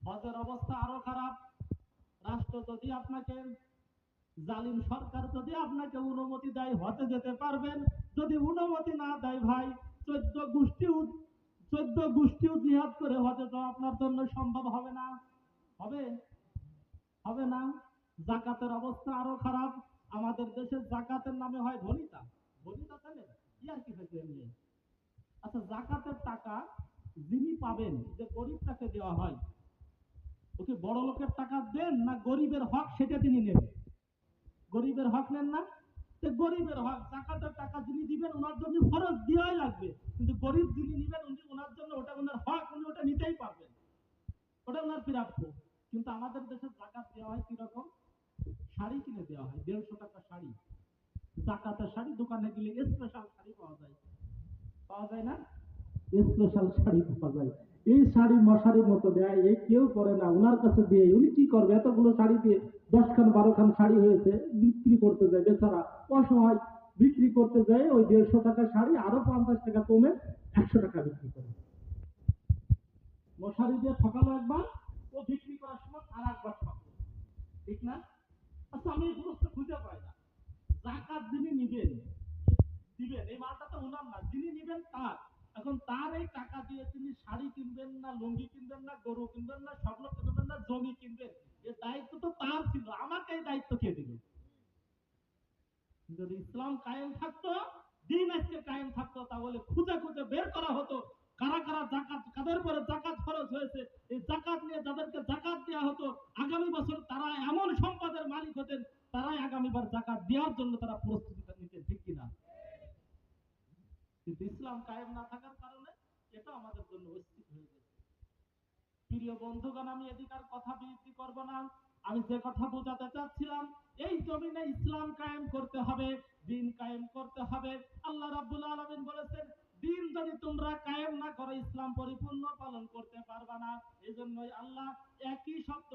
হজের অবস্থা আরো খারাপ। রাষ্ট্র যদি আপনাকে, জালিম সরকার যদি আপনাকে অনুমতি দেয় হজে যেতে পারবেন, যদি অনুমতি না দেয় ভাই, 14 গোষ্ঠীও জিহাদ করে হজে যাওয়া আপনার জন্য সম্ভব হবে না। হবে? হবে না। জাকাতের অবস্থা আরো খারাপ। আমাদের দেশে জাকাতের নামে হয় ভনিতা। ভনিতা জানেন? ইয়ার কি হয়েছে নিয়ে? আচ্ছা, জাকাতের টাকা যিনি পাবেন, যে গরিবটাকে দেওয়া হয়, ওকে বড় লোকের টাকা দেন না গরিবের হক সেটা তিনি নেবেন? গরিবের হক নেন না? গরিবের হক জাকাতের টাকা যিনি দিবেন ওনার জন্য ফরজ দেওয়াই লাগবে, কিন্তু গরিব যিনি নিবেন উনি ওনার জন্য ওটা ওনার হক, উনি ওটা নিতেই পারবেন, ওটা ওনার প্রাপ্য। কিন্তু আমাদের দেশে জাকাত দেওয়া হয় কিরকম? শাড়ি কিনে দেওয়া হয় 150 টাকা শাড়ি। জাকাতের শাড়ি দোকানে গেলে স্পেশাল শাড়ি পাওয়া যায়, পাওয়া যায় না? স্পেশাল শাড়ি পাওয়া যায়। এই শাড়ি মশারির মতো দেয়, এই কেউ করে না, ওনার কাছে দিয়ে উনি কি করবে? এতগুলো শাড়ি দিয়ে 10 খান 12 খান শাড়ি হয়েছে, বিক্রি করতে যায় বেচারা অসহায়। বিক্রি করতে যায় ওই 150 টাকা শাড়ি আরো 50 টাকা কমে 100 টাকা বিক্রি করে। মশারি দিয়ে ঠকালো একবার, ও বিক্রি করার সময় আর একবার ঠকালো। ঠিক না? আচ্ছা, আমি এই জিনিসটা খুঁজে পাই না। জাকাত যিনি নিবেন, দিবেন, এই মালটা তো উনার না, যিনি নিবেন তার। এখন তার এই টাকা দিয়ে তিনি শাড়ি কিনবেন না, লুঙ্গি কিনবেন না, গরু কিনবেন না, স্বর্ণ কিনবেন না, জমি কিনবেন, এই দায়িত্ব তো তার ছিল। আমাকে এই দায়িত্ব কে দিল? যদি ইসলাম কায়েম থাকতো, দিন আজকে কায়েম থাকতো, তাহলে খুঁজে খুঁজে বের করা হতো কারা কারা জাকাত, কাদের পরে জাকাত খরচ হয়েছে। এই জাকাত নিয়ে যাদেরকে জাকাত দেওয়া হতো, আগামী বছর তারা এমন সম্পদের মালিক হতেন, তারাই আগামীবার জাকাত দেওয়ার জন্য তারা প্রস্তুতি নিতেন। ঠিক কিনা? কিন্তু ইসলাম কায়েম না থাকার কারণে এটা আমাদের জন্য অস্থির হয়ে গেছে। প্রিয় বন্ধুগণ, আমি এদিকার কথা বৃদ্ধি করব না। আমি যে কথা বোঝাতে চাচ্ছিলাম, এই জমিনে ইসলাম কায়েম করতে হবে, দিন কায়েম করতে হবে। আল্লাহ রাব্বুল আলামিন বলেছেন, দিন যদি তোমরা কায়েম না করো, ইসলাম পরিপূর্ণ পালন করতে পারবে না। এজন্যই আল্লাহ একই শব্দ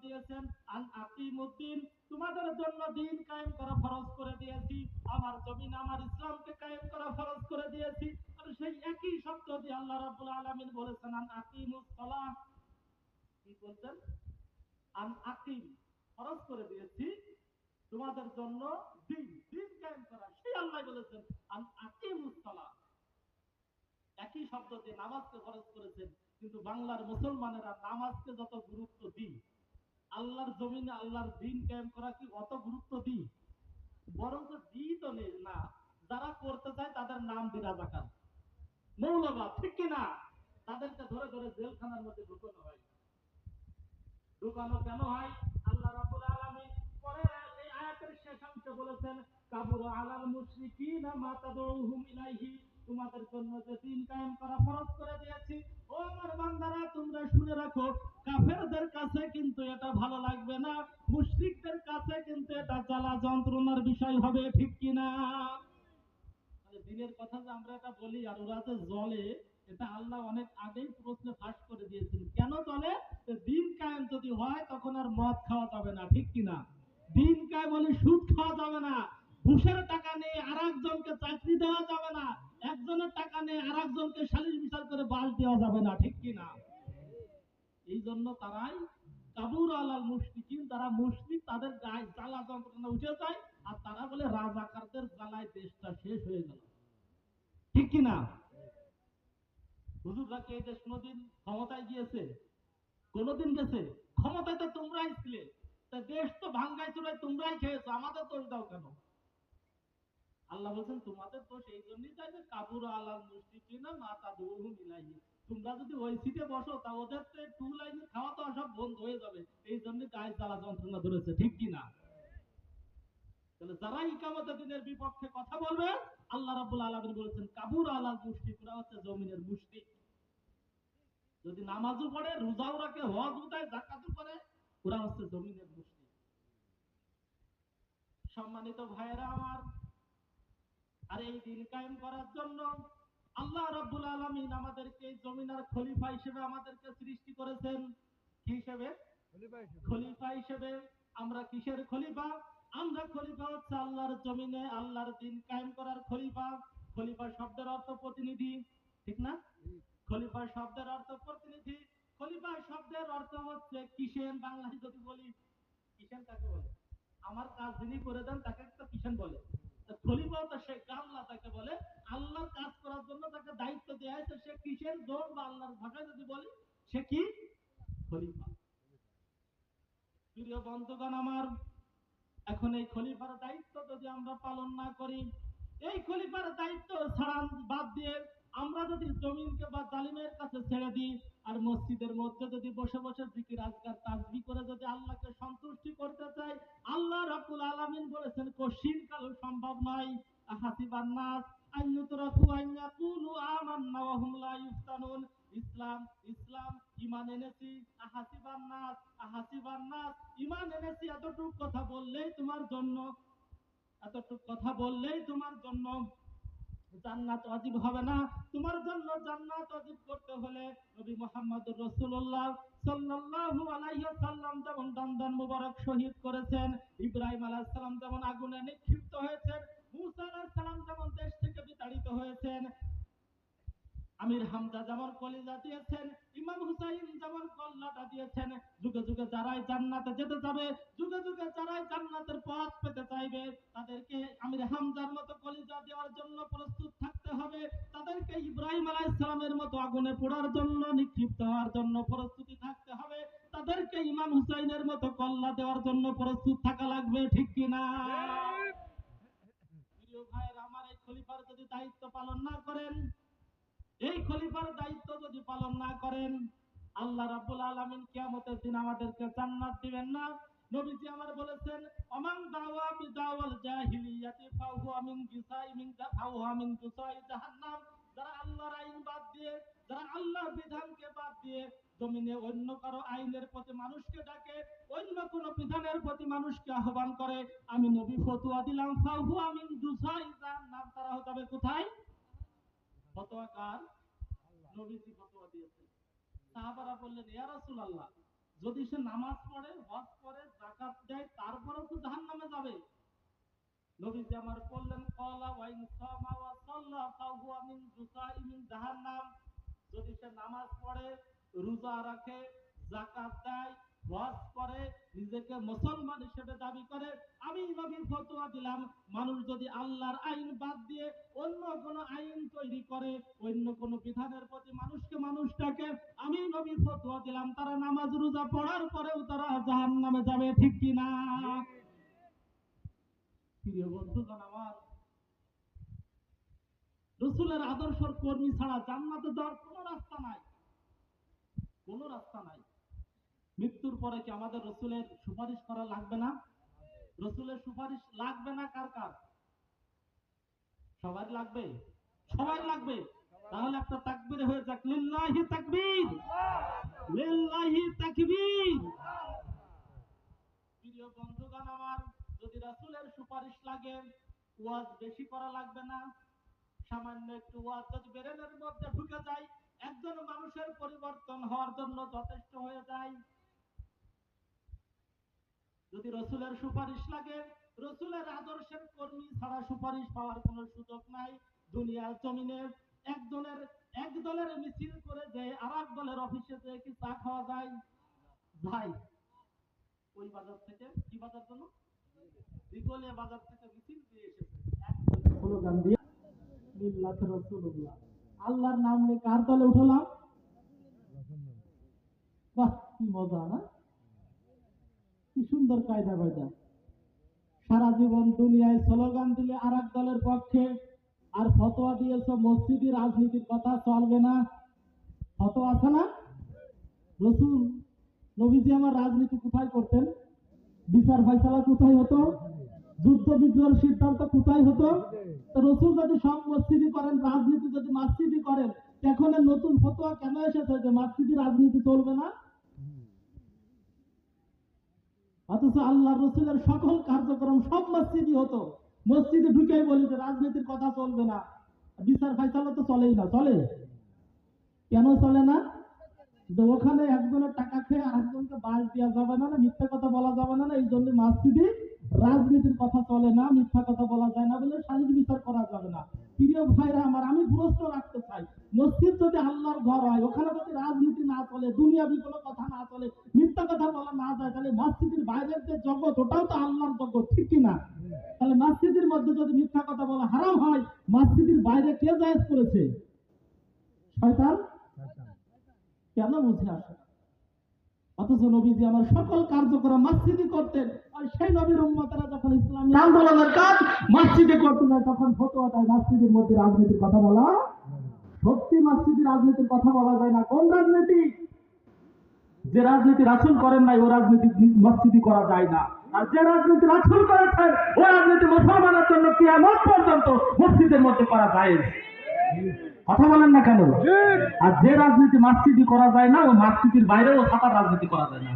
দিয়েছেন আন আকিমুদ্দিন, তোমাদের জন্য দিন কায়েম করা ফরজ করে দিয়েছি। আমার জমিন আমার ইসলামকে কায়েম করা ফরজ করে দিয়েছি। আর সেই একই শব্দ দিয়ে আল্লাহ রাব্বুল আলামিন বলেছেন আন আকিমুস সালাহ। কি বলছেন? আন আকিম, ফরজ করে দিয়েছি তোমাদের জন্য দিন, দিন কায়েম করা। সেই আল্লাহ বলেছেন আন আকিমুস সালাহ। একই শব্দ দিয়ে নামাজকে ফরজ করেছেন। কিন্তু বাংলার মুসলমানেরা নামাজকে যত গুরুত্ব দিই, আল্লাহর জমিনে আল্লাহর দিন কায়েম করা কি অত গুরুত্ব দিই? বরং দিই তো নেই না। যারা করতে চায় তাদের নাম দিই রাজাকার, মৌলবাদ। ঠিক কিনা? তাদেরকে ধরে ধরে জেলখানার মধ্যে ঢুকানো হয়। ঢুকানো কেন হয়? আল্লাহ রাব্বুল আলামিন পরের এই আয়াতের শেষাংশে বলেছেন, কাবুরা আলাল মুশরিকিনা মা তাদউহুম ইলাইহি, তোমাদের জন্য যে দিন কায়েম করা ফরজ করে দিয়েছি, ও আমার বান্দারা তোমরা শুনে রাখো, কাফেরদের কাছে কিন্তু এটা ভালো লাগবে না, মুশরিকদের কাছে কিন্তু এটা জ্বালা যন্ত্রণার বিষয় হবে। ঠিক কিনা? মানে দিনের কথা যে আমরা এটা বলি আর ওরা যে জ্বলে, এটা আল্লাহ অনেক আগেই প্রশ্নে ফাঁস করে দিয়েছেন। কেন চলে? দিন কায়েম যদি হয় তখন আর মদ খাওয়া যাবে না। ঠিক কিনা? দিন কায়েম হলে সুদ খাওয়া যাবে না, ঘুষের টাকা নিয়ে আর একজনকে চাকরি দেওয়া যাবে না, একজনের টাকা নিয়ে আর একজনকে সালিশ বিচার করে বাস দেওয়া যাবে না। ঠিক কিনা? এই জন্য তারাই কাবুর আলাল মুশরিকিন, তারা মুশরিক, তাদের গায়ে জ্বালা যন্ত্রণা উঠে যায়, আর তারা বলে রাজাকারদের জ্বালায় দেশটা শেষ হয়ে গেল। ঠিক কিনা? হুজুররা কি এই দেশ কোনোদিন ক্ষমতায় গিয়েছে? কোনোদিন গেছে? ক্ষমতায় তো তোমরাই ছিলে, তা দেশ তো ভাঙ্গাই চুরাই তোমরাই খেয়েছো, আমাদের দোষ দাও কেন? আল্লাহ বলছেন তোমাদের দোষ এই জন্যই তাই যে কাবুর আলাল মুশরিকিনা মা তাদউহুম ইলাইহি, তোমরা যদি ওই সিটে বসো তা ওদের তো টু লাইনে খাওয়া তো সব বন্ধ হয়ে যাবে, এই জন্য গায়ে জ্বালা যন্ত্রণা ধরেছে। ঠিক কিনা? তাহলে যারা ইকামতের দিনের বিপক্ষে কথা বলবে, আল্লাহ রাব্বুল আলামিন বলেছেন কাবুর আলাল মুশরিকুনা হচ্ছে জমিনের মুশরিক। যদি নামাজও পড়ে, রোজাও রাখে, হজ উঠায়, যাকাতও করে, ওরা হচ্ছে জমিনের মুশরিক। সম্মানিত ভাইয়েরা আমার, আর এই দিন কায়েম করার জন্য আল্লাহ রাব্বুল আলামিন আমাদেরকে জমিনের খলিফা হিসেবে আমাদেরকে সৃষ্টি করেছেন। কি হিসেবে? খলিফা হিসেবে। আমরা কিসের খলিফা? আমরা খলিফা হচ্ছে আল্লাহর জমিনে আল্লাহর দিন কায়েম করার খলিফা। খলিফা শব্দের অর্থ প্রতিনিধি। ঠিক না? খলিফা শব্দের অর্থ প্রতিনিধি। খলিফা শব্দের অর্থ হচ্ছে কিষেন, বাংলায় যদি বলি কিষেন কাকে বলে? আমার কাজ যিনি করে দেন তাকে একটা কিষেন বলে। খলিফা তো সে গাল্লা তাকে বলে, আল্লাহর কাজ করার জন্য তাকে দায়িত্ব দেওয়া হয়েছে, সে কিসের জোর, বা আল্লাহর ভাষায় যদি বলি সে কি খলিফা। প্রিয় বন্ধুগণ আমার, এখন এই খলিফার দায়িত্ব যদি আমরা পালন না করি, এই খলিফার দায়িত্ব ছাড়া বাদ দিয়ে আমরা যদি জমিনকে বা জালিমের কাছে ছেড়ে দিই, আর মসজিদের মধ্যে যদি বসে বসে জিকির আজকার তাসবিহ করে যদি আল্লাহকে সন্তুষ্টি করতে চাই, আল্লাহ রাব্বুল আলামিন বলেছেন কশিন কালো সম্ভব নয়। আহাসিবান নাস আন ইউতরাকু আন ইয়াকুলু আমান্না ওয়া হুম লা ইফতানুন। ইসলাম ইসলাম ঈমান এনেছি, আহাসিবান নাস আহাসিবান নাস ঈমান এনেছি, এতটুকু কথা বললেই তোমার জন্য, এতটুকু কথা বললেই তোমার জন্য জান্নাত ওয়াজিব হবে না। তোমার জন্য জান্নাত ওয়াজিব করতে হলে নবী মুহাম্মদুর রাসূলুল্লাহ সাল্লাল্লাহু আলাইহি ওয়াসাল্লাম যেমন দান মুবারক শহীদ করেছেন, ইব্রাহিম আলাইহিস সালাম যেমন আগুনে নিক্ষিপ্ত হয়েছেন, মূসা আলাইহিস সালাম যেমন দেশ থেকে বিতাড়িত হয়েছেন, আমির হামজা যেমন কলিজা দিয়েছেন, ইমাম হুসাইন যেমন কল্লাটা দিয়েছেন, যুগে যুগে যারাই জান্নাতে যেতে যাবে, যুগে যুগে যারাই জান্নাতের পথ পেতে চাইবে, তাদেরকে আমির হামজার মতো কলিজা দেওয়ার জন্য প্রস্তুত থাকতে হবে, তাদেরকে ইব্রাহিম আলাইহিস সালামের মতো আগুনে পোড়ার জন্য, নিক্ষিপ্ত হওয়ার জন্য প্রস্তুতি থাকতে হবে, তাদেরকে ইমাম হুসাইনের মতো কল্লা দেওয়ার জন্য প্রস্তুত থাকা লাগবে, ঠিক কিনা? প্রিয় ভাইয়েরা আমার, এই খলিফার যদি দায়িত্ব পালন না করেন, এই খলিফার দায়িত্ব যদি পালন না করেন, আল্লাহ রাব্বুল আলামিন কিয়ামতের দিন আমাদেরকে জান্নাত দিবেন না। নবীজি আমার বলেছেন, অমান দাওয়া বিদাওয়াল জাহিলিয়াতি ফাহুয়া মিন গিসাই মিন ফাহুয়া মিন গুসাই জাহান্নাম। যারা আল্লাহর আইন বাদ দিয়ে, যারা আল্লাহর বিধানকে বাদ দিয়ে জমিনে অন্য কারো আইনের প্রতি মানুষকে ডাকে, অন্য কোন বিধানের প্রতি মানুষকে আহ্বান করে, আমি নবী ফতোয়া দিলাম ফাহুয়া মিন গুসাই জাহান্নাম, তারা হবে কোথায়? ফতোয়া কার? নবীজি ফতোয়া দিয়েছেন। সাহাবারা বললেন, ইয়া রাসূলুল্লাহ, যদি সে নামাজ পড়ে, হজ করে, যাকাত দেয়, তারপরেও তো জাহান্নামে যাবে। নবীজি আমার বললেন, ক্বালা ওয়া ইন সামা ওয়া সাল্লা ফাহুয়া মিন জুসাই মিন জাহান্নাম। যদি সে নামাজ পড়ে, রোজা রাখে, যাকাত দেয়, হজ করে, নিজেকে মুসলমান হিসেবে দাবি করে, আমি নবী ফতোয়া দিলাম, মানুষ যদি আল্লাহর আইন বাদ দিয়ে অন্য কোন আইন তৈরি করে, অন্য কোন বিধানের প্রতি মানুষটাকে, আমি নবী ফতোয়া দিলাম, তারা নামাজ রোজা পড়ার পরেও তারা জাহান্নামে যাবে, ঠিক কিনা? প্রিয় বন্ধুগণ আমার, রাসূলের আদর্শের কর্মী ছাড়া জান্নাতে যাওয়ার কোনো রাস্তা নাই, কোনো রাস্তা নাই। মৃত্যুর পরে কি আমাদের রাসূলের সুপারিশ করা লাগবে না? রাসূলের সুপারিশ লাগবে না কার কার? সবার লাগবে, সবাই লাগবে। তাহলে একটা তাকবীর হয়ে যাক, লিল্লাহি তাকবীর, লিল্লাহি তাকবীর। প্রিয় বন্ধুগণ আমার, যদি রাসূলের সুপারিশ লাগে, ওয়াজ বেশি করা লাগবে না, সামান্য একটু ওয়াজ যদি ব্রেনের মধ্যে ঢুকে যায়, একজন মানুষের পরিবর্তন হওয়ার জন্য যথেষ্ট হয়ে যায়। যদি রসুলের সুপারিশ লাগে, রসুলের আদর্শের কর্মী ছাড়া সুপারিশ পাওয়ার কোনো সুযোগ নাই। দুনিয়ার জমিনে এক দলের মিছিল করে যে আর এক দলের অফিসে যে কি চা খাওয়া যায়? ভাই, ওই বাজার থেকে, কি বাজার জন্য, দিগলিয়া বাজার থেকে মিছিল দিয়ে এসেছে, এক স্লোগান দিয়ে মিল্লাত রাসূলুল্লাহ, আল্লাহর নাম নিয়ে কার দলে উঠলাম? বাহ, কি মজা না, কি সুন্দর কায়দা কায়দা। সারা জীবন দুনিয়ায় স্লোগান দিলে আর এক দলের পক্ষে, আর ফতোয়া দিয়েছ মসজিদি রাজনীতির কথা চলবে না, ফতোয়া আছে না? রসুল নবীজি আমার রাজনীতি কোথায় করতেন? বিচার ফাইসালা কোথায় হতো? যুদ্ধ বিগ্রহের সিদ্ধান্ত কোথায় হতো? রসুল যদি সব মসজিদি করেন, রাজনীতি যদি মসজিদি করেন, এখন নতুন ফতোয়া কেন এসেছে যে মসজিদি রাজনীতি চলবে না? অথচ আল্লাহ রসুলের সকল কার্যক্রম সব মসজিদই হতো, মসজিদে ঢুকেই বলি যে রাজনীতির কথা চলবে না, বিচার ফাইসালা তো চলেই না। চলে কেন চলে না? যে ওখানে একজনের টাকা খেয়ে আরেকজনকে বাস দেওয়া যাবে না, মিথ্যা কথা বলা যাবে না, এই জন্য মসজিদে রাজনীতির কথা চলে না, মিথ্যা কথা বলা যায় না বলে শারীরিক বিচার করা যাবে না। প্রিয় ভাইরা আমার, আমি প্রশ্ন রাখতে চাই, মসজিদ যদি আল্লাহর ঘর হয়, ওখানে যদি রাজনীতি না চলে, দুনিয়াবি কোনো কথা না চলে, মিথ্যা কথা বলা না যায়, তাহলে মসজিদের বাইরের যে জগৎ, ওটাও তো আল্লাহর জগৎ, ঠিক কিনা? তাহলে মসজিদের মধ্যে যদি মিথ্যা কথা বলা হারাম হয়, মসজিদের বাইরে কে জায়েজ করেছে? শয়তান। কেন বুঝে আসে? অথচ নবীজি আমার সকল কার্যক্রম মসজিদে করতেন, আর সেই নবীর উম্মতেরা যখন ইসলামী আন্দোলনের কাজ মসজিদে করতে যায়, তখন ফতোয়া দেয় মসজিদের মধ্যে রাজনীতির কথা বলা। সত্যি মসজিদে রাজনীতির কথা বলা যায় না। কোন রাজনীতি? যে রাজনীতি রাসূল করেন নাই, ও রাজনীতি মসজিদে করা যায় না। আর যে রাজনীতি রাসূল করেছেন, ও রাজনীতি মুসলমানের জন্য কিয়ামত পর্যন্ত মসজিদের মধ্যে করা যায়। কথা বলেন না কেন? আর যে রাজনীতি মসজিদে করা যায় না, ও মসজিদের বাইরেও থাকার রাজনীতি করা যায় না।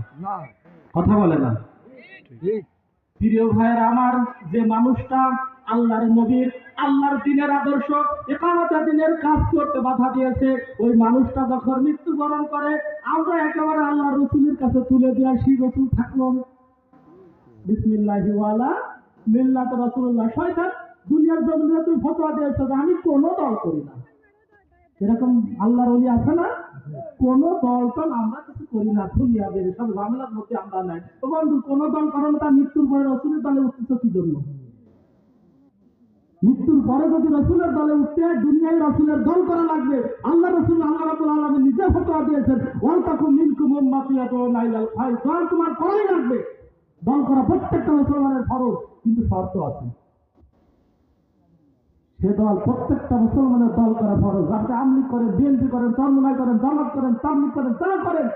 কথা বলে না। প্রিয় ভাইয়েরা আমার, যে মানুষটা আল্লাহর নবীর, আল্লাহর দ্বীনের আদর্শ, ইকামতে দ্বীনের কাজ করতে বাধা দিয়েছে, ওই মানুষটা যখন মৃত্যুবরণ করে, আমরা একেবারে আল্লাহর রাসূলের কাছে তুলে দিয়ে আসি, রাসূল থাকলো বিসমিল্লাহি ওয়ালা মিল্লাত রাসূলুল্লাহ। শয়তান দুনিয়ার জমিনে তুই ফতোয়া দিয়েছিস যে আমি কোনো দল করি না, এরকম আল্লাহর ওলি আছে না? কোন দল টল আমরা কিছু করি না, দুনিয়া বেড়ে সব ঝামেলার মধ্যে আমরা নাই। তো বন্ধু, কোন দল কারণ তার মৃত্যুর পরে রসুলের দলে উঠতেছ কি জন্য? মৃত্যুর পরে যদি রসুলের দলে উঠতে হয়, দুনিয়ায় রসুলের দল করা লাগবে। আল্লাহ রসুল, আল্লাহ রাব্বুল আলামিন নিজে ফতোয়া দিয়েছেন, ওয়াল তাকুম মিনকুম উম্মাতুন ইয়াদউনা ইলাল খায়র। দল তোমার করাই লাগবে, দল করা প্রত্যেকটা মুসলমানের ফরজ, কিন্তু শর্ত আছে। সে দল প্রত্যেকটা মুসলমানের দল করা ফরজ। আপনি আমলিগ করেন, বিএনপি করেন, চরমনাই করেন, জামাত করেন, তাবলীগ করেন, যা করেন,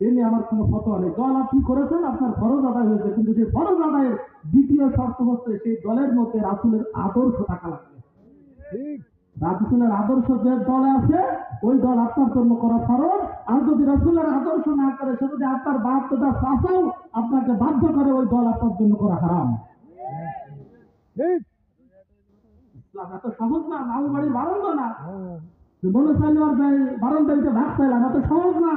এ নিয়ে আমার কোনো ফতোয়া নেই। দল আপনি করেছেন, আপনার ফরজ আদায় হয়েছে, কিন্তু যে ফরজ আদায়ের দ্বিতীয় শর্ত হচ্ছে সেই দলের মধ্যে রাসূলের আদর্শ থাকা লাগবে। রাসূলের আদর্শ যে দলে আছে, ওই দল আপনার জন্য করা ফরজ। আর যদি রাসূলের আদর্শ না করে, সে যদি আপনার বাপ দাদা চাচাও আপনাকে বাধ্য করে, ওই দল আপনার জন্য করা হারাম। ইসলাম এত সহজ না, মামু বাড়ির বারান্দা না, মনে চাইলে আর বারান্দাইতে ভাগ চাইলাম, এত সহজ না।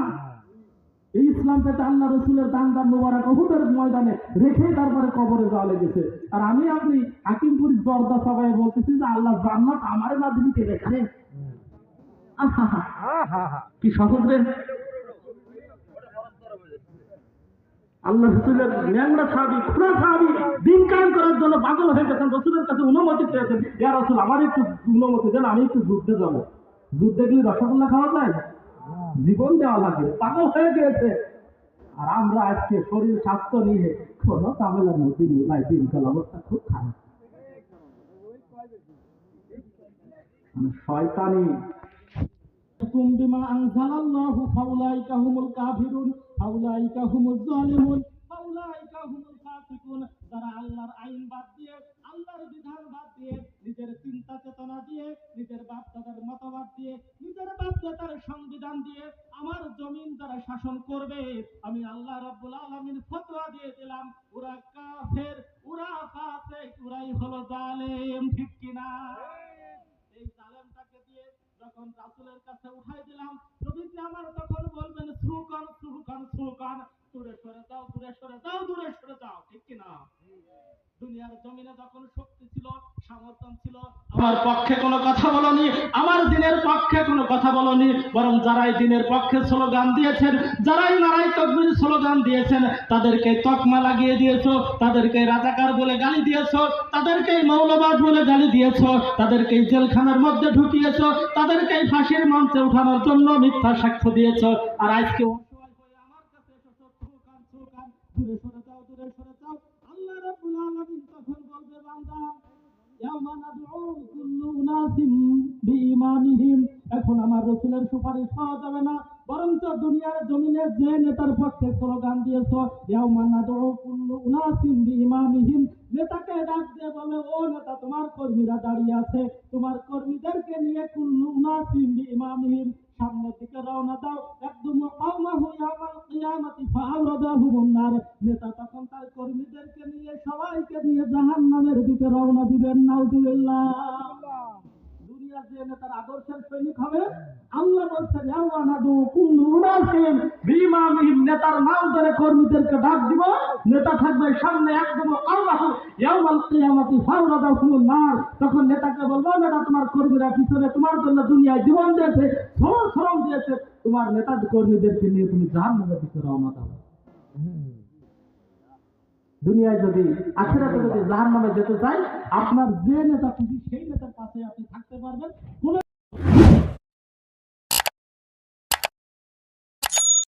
এই ইসলাম পেতে আল্লাহ রসুলের দান মুবারক উহুদের ময়দানে রেখে তারপরে কবরে যাওয়া লেগেছে। আর আমি আপনি হাকিমপুর দরজা সবাই বলতেছি যে আল্লাহ জান্নাত আমারে না দিবি কে এখানে। কি সহজ রে! আল্লাহ রসুলের ন্যাংরা সাহাবী, খুড়া সাহাবী দিন কায়েম করার জন্য পাগল হয়ে গেছেন, রসুলের কাছে অনুমতি চেয়েছেন, ইয়া রাসূল আমার একটু অনুমতি দেন, আমি একটু যুদ্ধে যাবো। যুদ্ধে গেলে রসগোল্লা খাওয়া যায়? জীবন দেওয়া লাগে, পাগল হয়ে গিয়েছে। আর আমরা আজকে শরীর স্বাস্থ্য নিয়ে কোনো ঝামেলার মধ্যে নাই, দিনকাল অবস্থা খুব খারাপ। শয়তানি বিমা আনজালাল্লাহু ফাউলাইকা হুমুল কাফিরুন ফাউলাইকা হুমুজ জালিমুন ফাউলাইকা হুমুল ফাসিকুন। যারা আল্লাহর আইন বাদ দিয়ে, আল্লাহর বিধান বাদ দিয়ে, নিজের চিন্তা চেতনা দিয়ে, নিজের বাপ দাদার মতবাদ দিয়ে, নিজের বাপ দাদার সংবিধান দিয়ে আমার জমিন যারা শাসন করবে, আমি আল্লাহ রাব্বুল আলামিন ফতোয়া দিয়ে দিলাম, ওরা কাফের, ওরা ফাসিক, ওরাই হলো জালেম। ঠিক কিনা? এই জালেমটাকে দিয়ে যখন রাসূলের কাছে উঠাই দিলাম, নবীজি আমার তখন বলবেন সুকান সুকান সুকান, দূরে সরে যাও, দূরে সরে যাও, দূরে সরে যাও। ঠিক কিনা? দুনিয়ার জমিনে যখন শক্তি ছিল, সমর্থন ছিল, আমার পক্ষে কোনো কথা বলনি, আমার দ্বীনের পক্ষে কোনো কথা বলনি, বরং যারাই দ্বীনের পক্ষে স্লোগান দিয়েছেন, যারাই নারায়ে তাকবীর স্লোগান দিয়েছেন, তাদেরকে তকমা লাগিয়ে দিয়েছো, তাদেরকে রাজাকার বলে গালি দিয়েছো, তাদেরকে মৌলবাদ বলে গালি দিয়েছো, তাদেরকে জেলখানার মধ্যে ঢুকিয়েছো, তাদেরকে ফাঁসির মঞ্চে উঠানোর জন্য মিথ্যা সাক্ষ্য দিয়েছো। আর আজকে অসহায় হয়ে আমার কাছে এসেছো, সুকান সুকান, দূরে সরে যাও, দূরে সরে যাও। আল্লাহ রাব্বুল আলামিন তখন বলবে, বান্দা ইয়াওমা নাদউ কুল্লু উনাসিম বিইমামিহিম, এখন আমার রাসূলের সুপারিশ পাওয়া যাবে না, বরঞ্চ দুনিয়ার জমিনে যে নেতার পক্ষে স্লোগান দিয়েছো, ইয়াওমা নাদউ কুল্লু উনাসিম বিইমামিহিম, নেতাকে ডাক দিয়ে বলে, ও নেতা, তোমার কর্মীরা দাঁড়িয়ে আছে, তোমার কর্মীদেরকে নিয়ে কুল্লু উনাসিম বিইমামিহিম, সামনের দিকে রওনা দাও। একদম কাওমাহু ইয়াওমাল কিয়ামাতি ফাআওরাদাহুমুন নার, নেতা তখন তার কর্মীদেরকে নিয়ে, সবাইকে নিয়ে জাহান্নামের দিকে রওনা দিবেন। নাউজুবিল্লাহ। দুনিয়া যে নেতার আদর্শের সৈনিক হবে? আল্লাহ বলছেন ইয়াওয়ানাদু কুল্লু উনাসিন বিইমামিহিম, নেতার নাম ধরে কর্মীদেরকে ডাক দিব, নেতা থাকবে সামনে একদম আল্লাহ ইয়াউমাল কিয়ামাতি ফাওরাদাহুমুন নার, তখন নেতাকে বলবো নেতা তোমার কর্মীরা পিছনে তোমার জন্য দুনিয়ায় জীবন দিয়েছে, শ্রম দিয়েছে, তোমার নেতা কর্মীদেরকে নিয়ে তুমি জাহান্নামের দিকে রওনা দাও। দুনিয়ায় যদি আখিরাতে যদি জাহান্নামে যেতে চাই, আপনার যে নেতা খুশি সেই নেতার পাশে আপনি থাকতে পারবেন।